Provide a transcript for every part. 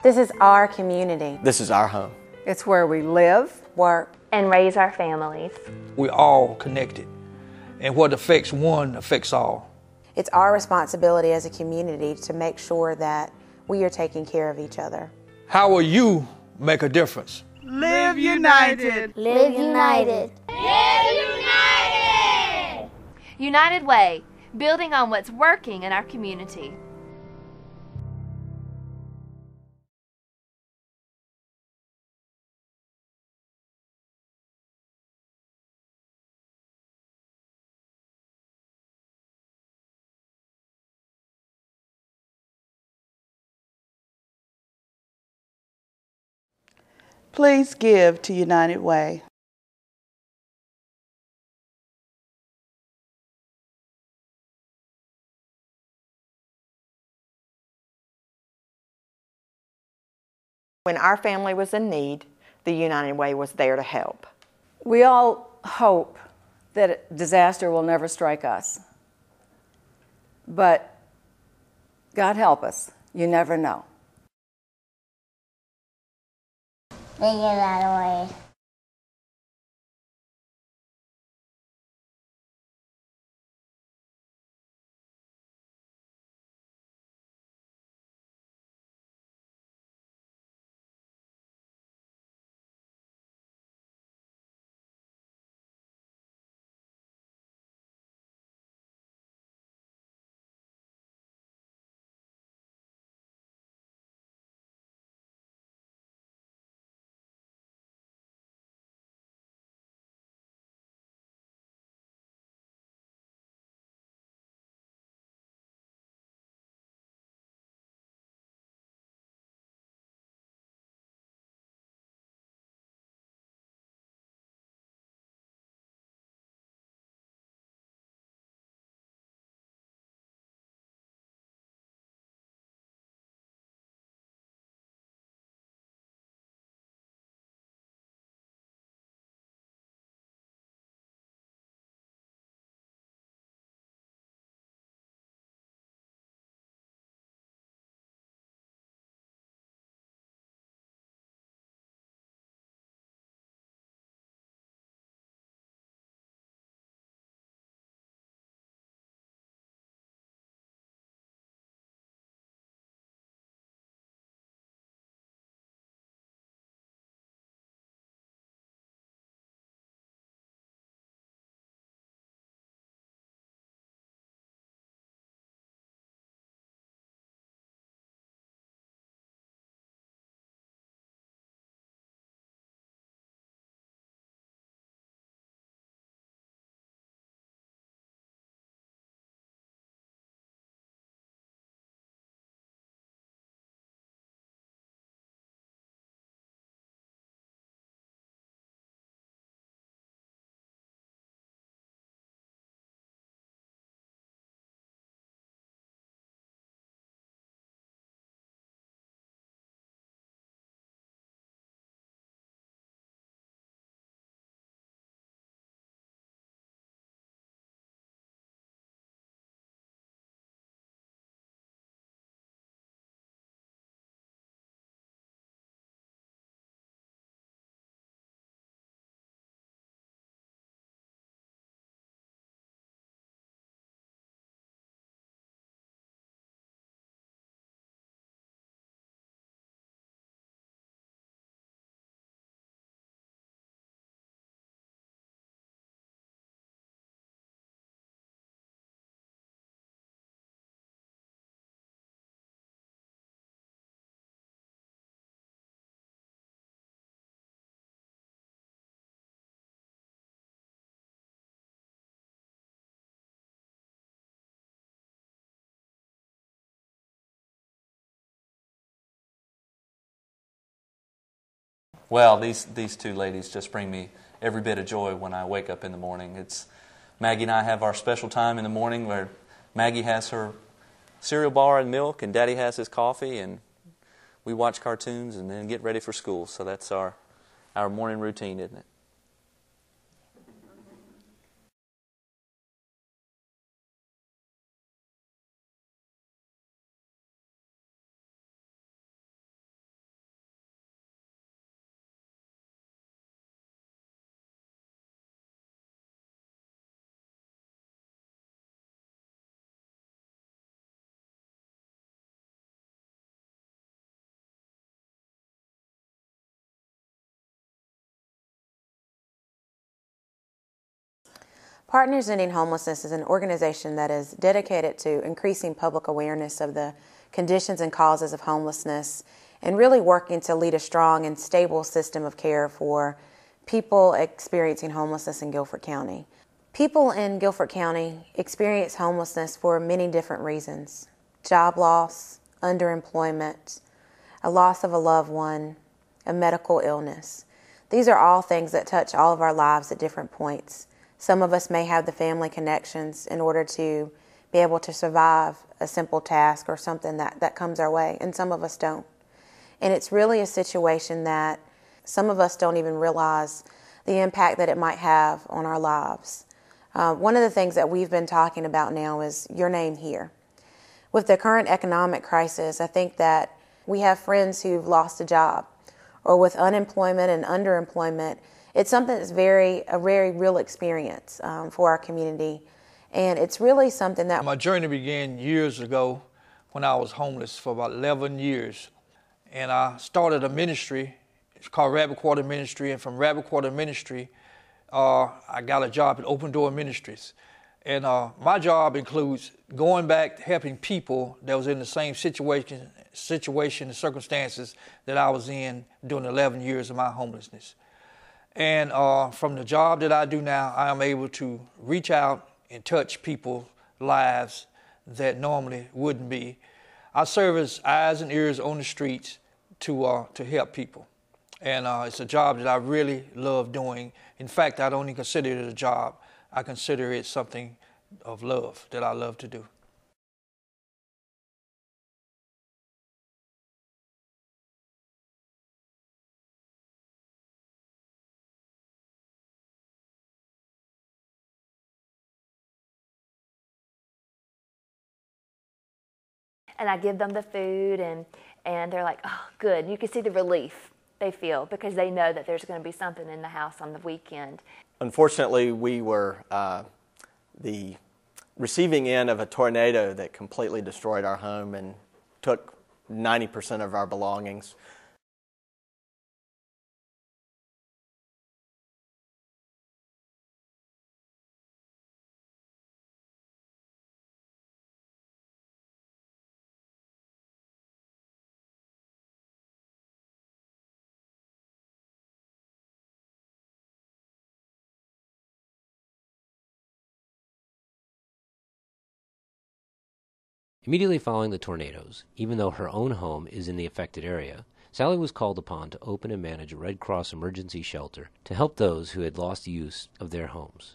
This is our community. This is our home. It's where we live, Work, and raise our families. We're all connected, and what affects one affects all. It's our responsibility as a community to make sure that we are taking care of each other. How will you make a difference? Live united. Live united. Live united. United Way, building on what's working in our community. Please give to United Way. When our family was in need, the United Way was there to help. we all hope that disaster will never strike us. But God help us, you never know. The United Way. Well, these two ladies just bring me every bit of joy when I wake up in the morning. It's Maggie and I have our special time in the morning where Maggie has her cereal bar and milk and Daddy has his coffee, and we watch cartoons and then get ready for school. So that's our morning routine, isn't it? Partners Ending Homelessness is an organization that is dedicated to increasing public awareness of the conditions and causes of homelessness and really working to lead a strong and stable system of care for people experiencing homelessness in Guilford County. People in Guilford County experience homelessness for many different reasons: job loss, underemployment, a loss of a loved one, a medical illness. These are all things that touch all of our lives at different points. Some of us may have the family connections in order to be able to survive a simple task or something that comes our way, and some of us don't. And it's really a situation that some of us don't even realize the impact that it might have on our lives. One of the things that we've been talking about now is Your Name Here. With the current economic crisis, I think that we have friends who've lost a job, or with unemployment and underemployment, it's something that's a very real experience for our community. And it's really something that... My journey began years ago when I was homeless for about 11 years. And I started a ministry. It's called Rabbit Quarter Ministry. And from Rabbit Quarter Ministry, I got a job at Open Door Ministries. And my job includes going back, helping people that was in the same situation and circumstances that I was in during 11 years of my homelessness. And from the job that I do now, I am able to reach out and touch people's lives that normally wouldn't be. I serve as eyes and ears on the streets to help people. And it's a job that I really love doing. In fact, I don't even consider it a job. I consider it something of love that I love to do. And I give them the food, and they're like, oh, good. You can see the relief they feel because they know that there's going to be something in the house on the weekend. Unfortunately, we were the receiving end of a tornado that completely destroyed our home and took 90% of our belongings. Immediately following the tornadoes, even though her own home is in the affected area, Sally was called upon to open and manage a Red Cross emergency shelter to help those who had lost use of their homes.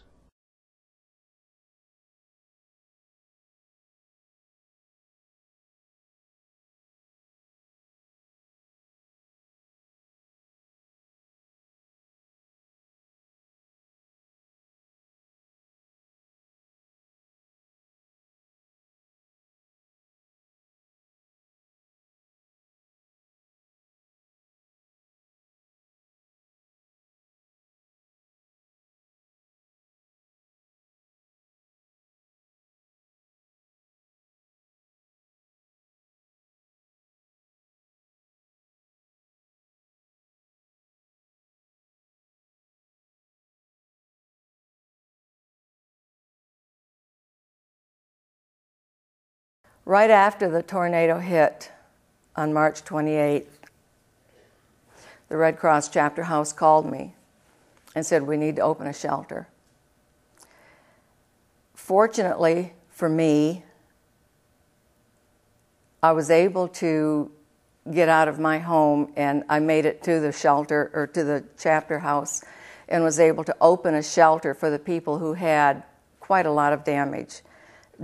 Right after the tornado hit on March 28th, the Red Cross Chapter House called me and said, we need to open a shelter. Fortunately for me, I was able to get out of my home, and I made it to the shelter, or to the chapter house, and was able to open a shelter for the people who had quite a lot of damage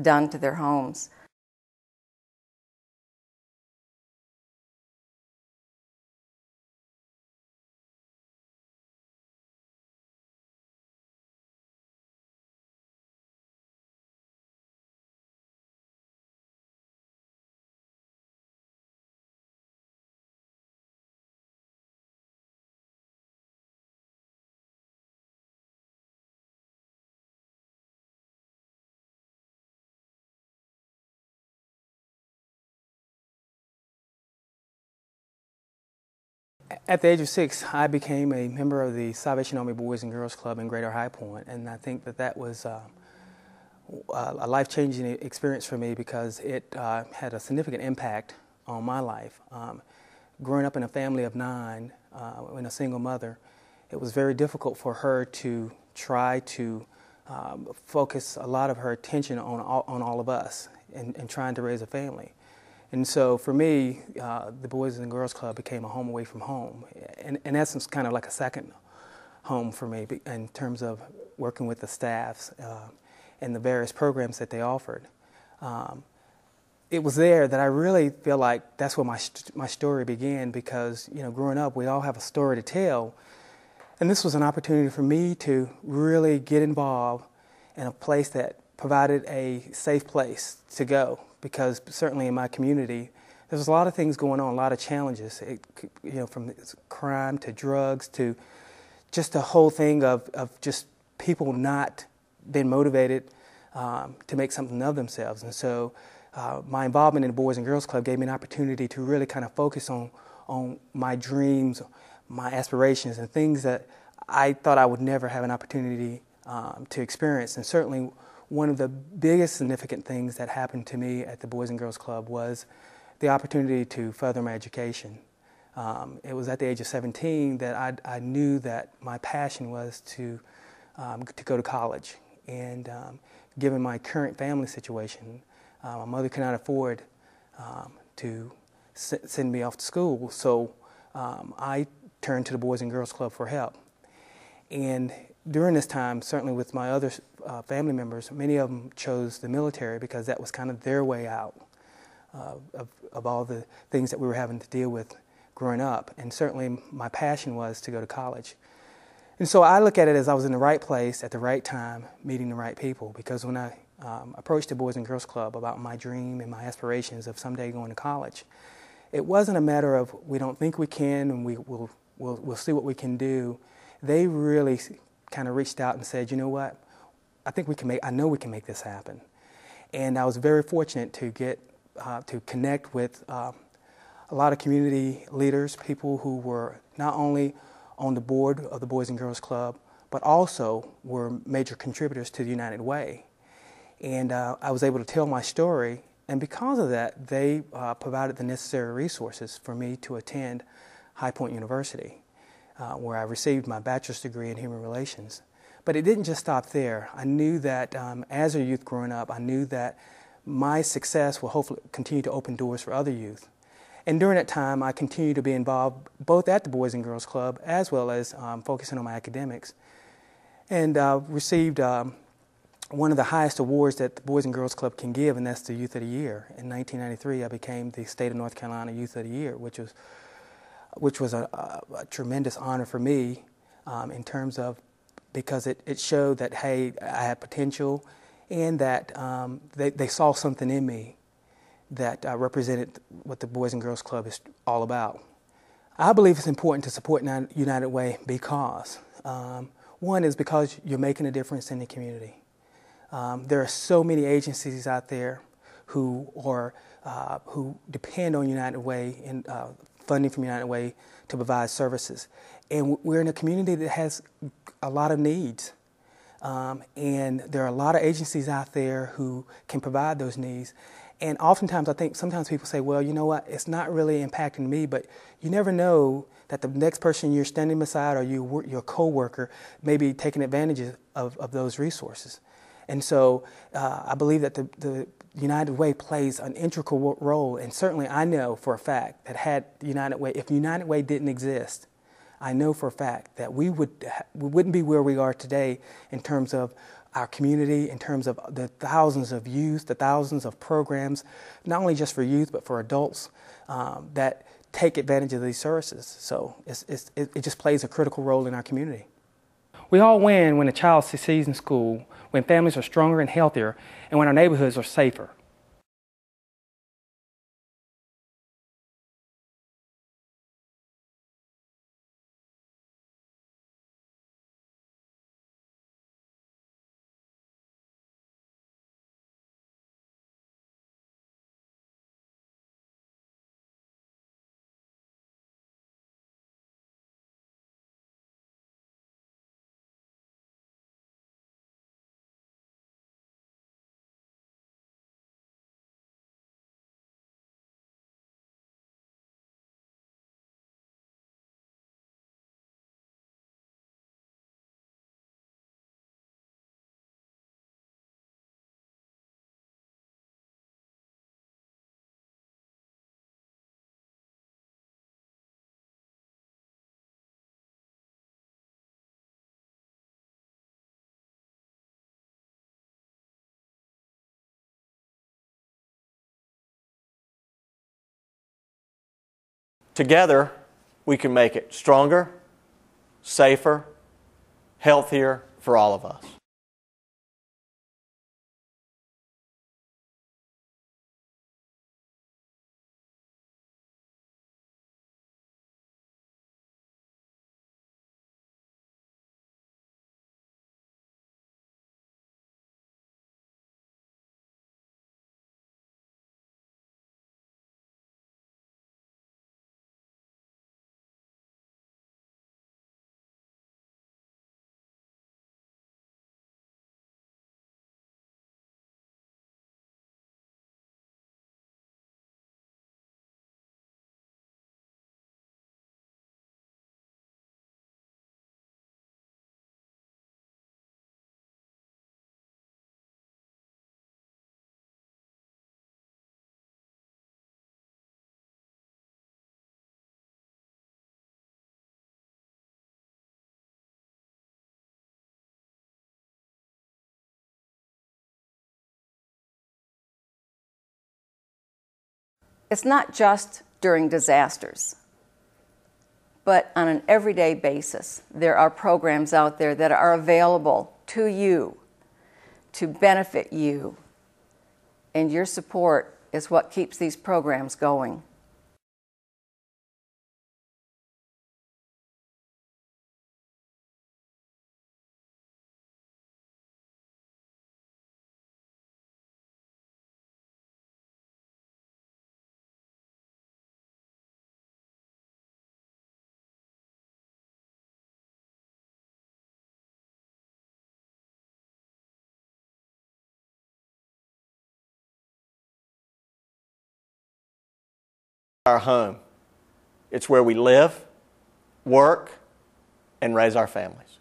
done to their homes. At the age of 6, I became a member of the Salvation Army Boys and Girls Club in Greater High Point, and I think that was a life-changing experience for me because it had a significant impact on my life. Growing up in a family of 9, and a single mother, it was very difficult for her to try to focus a lot of her attention on all of us and trying to raise a family. And so for me, the Boys and Girls Club became a home away from home. In essence, kind of like a second home for me in terms of working with the staffs and the various programs that they offered. It was there that I really feel like that's where my story began because, you know, growing up, we all have a story to tell. And this was an opportunity for me to really get involved in a place that provided a safe place to go. Because certainly in my community, there's a lot of things going on, a lot of challenges, from crime to drugs to just the whole thing of just people not being motivated to make something of themselves. And so my involvement in the Boys and Girls Club gave me an opportunity to really kind of focus on my dreams, my aspirations, and things that I thought I would never have an opportunity to experience. And certainly one of the biggest significant things that happened to me at the Boys and Girls Club was the opportunity to further my education. It was at the age of 17 that I knew that my passion was to go to college. And given my current family situation, my mother could not afford to send me off to school, so I turned to the Boys and Girls Club for help. And during this time, certainly with my other family members, many of them chose the military because that was kind of their way out of all the things that we were having to deal with growing up. And certainly my passion was to go to college. And so I look at it as I was in the right place at the right time, meeting the right people, because when I approached the Boys and Girls Club about my dream and my aspirations of someday going to college, it wasn't a matter of we don't think we can and we'll see what we can do. They really kind of reached out and said, you know what, I know we can make this happen. And I was very fortunate to get to connect with a lot of community leaders, people who were not only on the board of the Boys and Girls Club, but also were major contributors to the United Way. And I was able to tell my story, and because of that, they provided the necessary resources for me to attend High Point University, where I received my bachelor's degree in human relations. But it didn't just stop there. I knew that as a youth growing up, I knew that my success will hopefully continue to open doors for other youth. And during that time, I continued to be involved both at the Boys and Girls Club as well as focusing on my academics. And received one of the highest awards that the Boys and Girls Club can give, and that's the Youth of the Year. In 1993, I became the State of North Carolina Youth of the Year, which was a tremendous honor for me in terms of, because it showed that, hey, I had potential, and that they saw something in me that represented what the Boys and Girls Club is all about. I believe it's important to support United Way because, one is because you're making a difference in the community. There are so many agencies out there who depend on United Way and funding from United Way to provide services. And we're in a community that has a lot of needs. And there are a lot of agencies out there who can provide those needs. And oftentimes, I think sometimes people say, well, you know what, it's not really impacting me, but you never know that the next person you're standing beside or your co-worker may be taking advantage of those resources. And so I believe that the United Way plays an integral role, and certainly I know for a fact that if United Way didn't exist, I know for a fact that we wouldn't be where we are today in terms of our community, in terms of the thousands of youth, the thousands of programs, not only just for youth but for adults that take advantage of these services. So it just plays a critical role in our community. We all win when a child succeeds in school, when families are stronger and healthier, and when our neighborhoods are safer. Together, we can make it stronger, safer, healthier for all of us. It's not just during disasters, but on an everyday basis. There are programs out there that are available to you to benefit you, and your support is what keeps these programs going. Our home. It's where we live, work, and raise our families.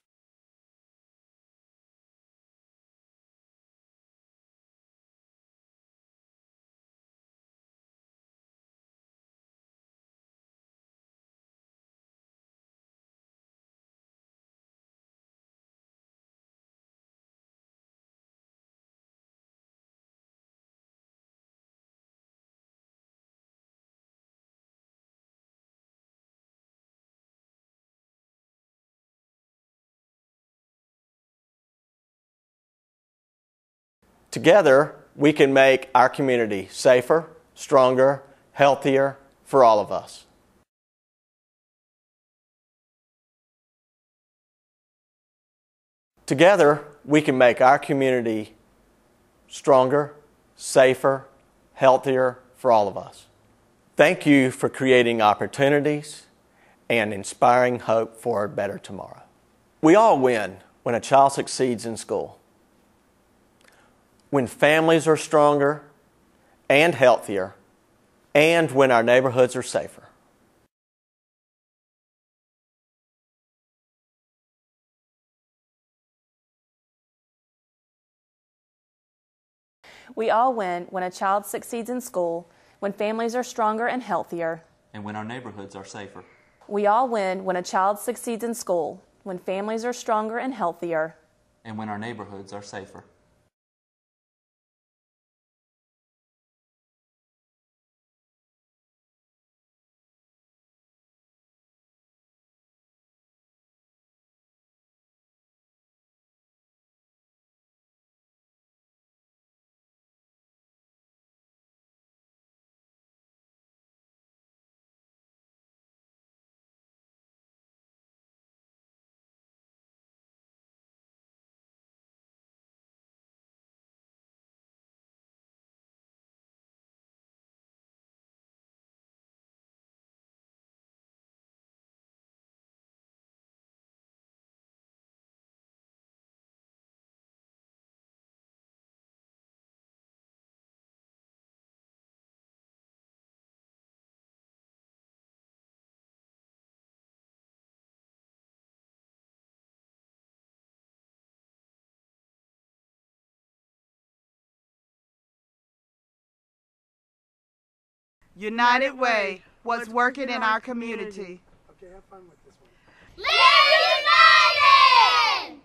Together, we can make our community safer, stronger, healthier for all of us. Together, we can make our community stronger, safer, healthier for all of us. Thank you for creating opportunities and inspiring hope for a better tomorrow. We all win when a child succeeds in school. When families are stronger and healthier, and when our neighborhoods are safer. We all win when a child succeeds in school, when families are stronger and healthier, and when our neighborhoods are safer. We all win when a child succeeds in school, when families are stronger and healthier, and when our neighborhoods are safer. United Way was working in our community. Okay, have fun with this one. Live United!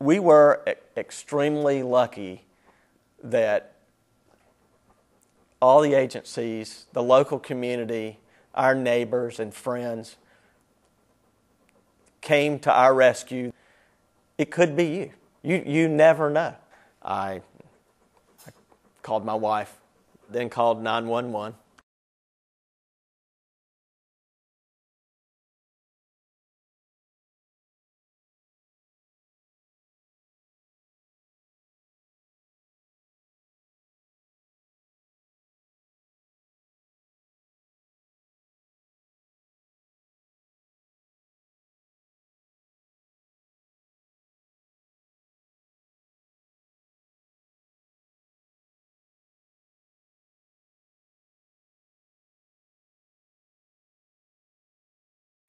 we were extremely lucky that all the agencies, the local community, our neighbors and friends came to our rescue. It could be you. You never know. I called my wife, then called 911.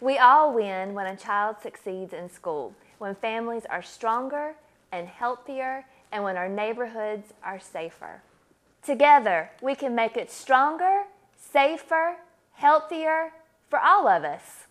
We all win when a child succeeds in school, when families are stronger and healthier, and when our neighborhoods are safer. Together, we can make it stronger, safer, healthier for all of us.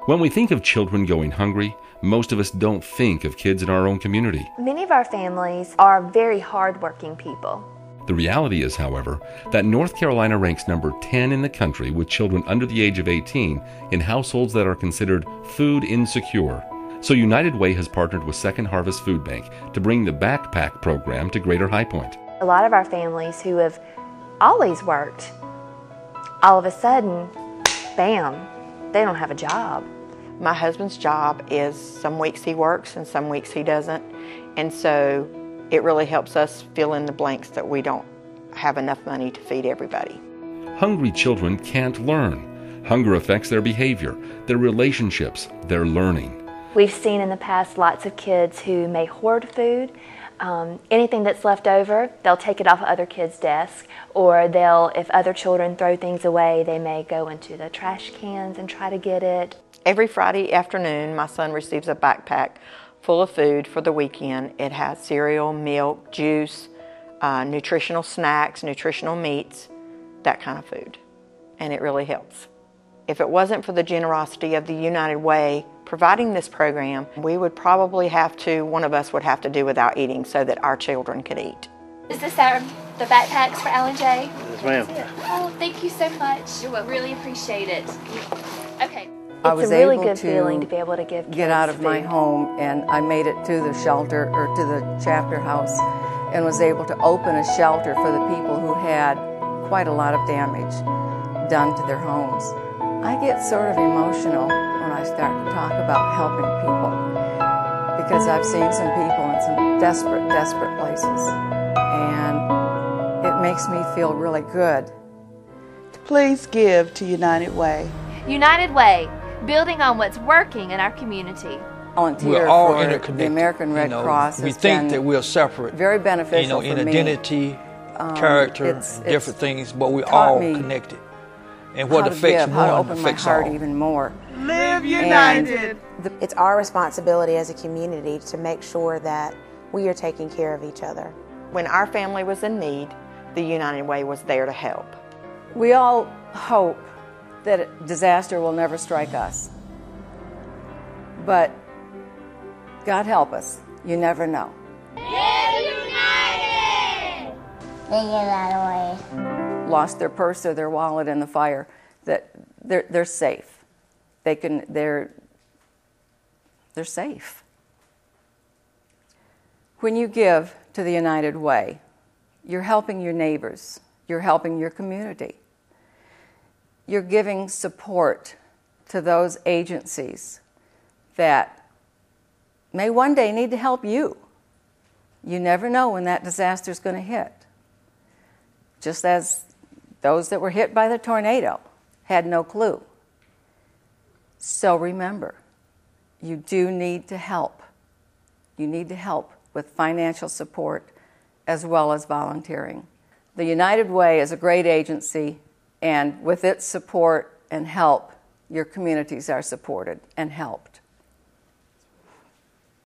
When we think of children going hungry, most of us don't think of kids in our own community. Many of our families are very hardworking people. The reality is, however, that North Carolina ranks number 10 in the country with children under the age of 18 in households that are considered food insecure. So United Way has partnered with Second Harvest Food Bank to bring the Backpack program to Greater High Point. A lot of our families who have always worked, all of a sudden, bam, they don't have a job. My husband's job is some weeks he works and some weeks he doesn't, and so it really helps us fill in the blanks that we don't have enough money to feed everybody. Hungry children can't learn. Hunger affects their behavior, their relationships, their learning. We've seen in the past lots of kids who may hoard food, Anything that's left over, they'll take it off other kids' desks, or if other children throw things away, they may go into the trash cans and try to get it. Every Friday afternoon, my son receives a backpack full of food for the weekend. It has cereal, milk, juice, nutritional snacks, nutritional meats, that kind of food, and it really helps. If it wasn't for the generosity of the United Way providing this program, we would probably one of us would have to do without eating so that our children could eat. Is this the backpacks for Alan J? Yes, ma'am. Oh, thank you so much. You're welcome. Really appreciate it. Okay. It's a really good feeling to be able to give kids get out of my food. home, and I made it to the shelter or to the chapter house and was able to open a shelter for the people who had quite a lot of damage done to their homes. I get sort of emotional when I start to talk about helping people because I've seen some people in some desperate, desperate places, and it makes me feel really good. Please give to United Way. United Way, building on what's working in our community. Volunteer We're all for interconnected. the American Red Cross. We has think been that we're separate. very beneficial in for me. identity, character, it's different things, but we're taught all me connected. And what how to affects give, how to one open my affects heart all. even more. Live united. It's our responsibility as a community to make sure that we are taking care of each other. When our family was in need, the United Way was there to help. We all hope that a disaster will never strike us. But God help us, you never know. Live united! They get out of the way. Lost their purse or their wallet in the fire, that they're safe. They're safe. When you give to the United Way, you're helping your neighbors, you're helping your community. You're giving support to those agencies that may one day need to help you. You never know when that disaster is going to hit. Just as those that were hit by the tornado had no clue. So remember, you do need to help. You need to help with financial support as well as volunteering. The United Way is a great agency, and with its support and help, your communities are supported and helped.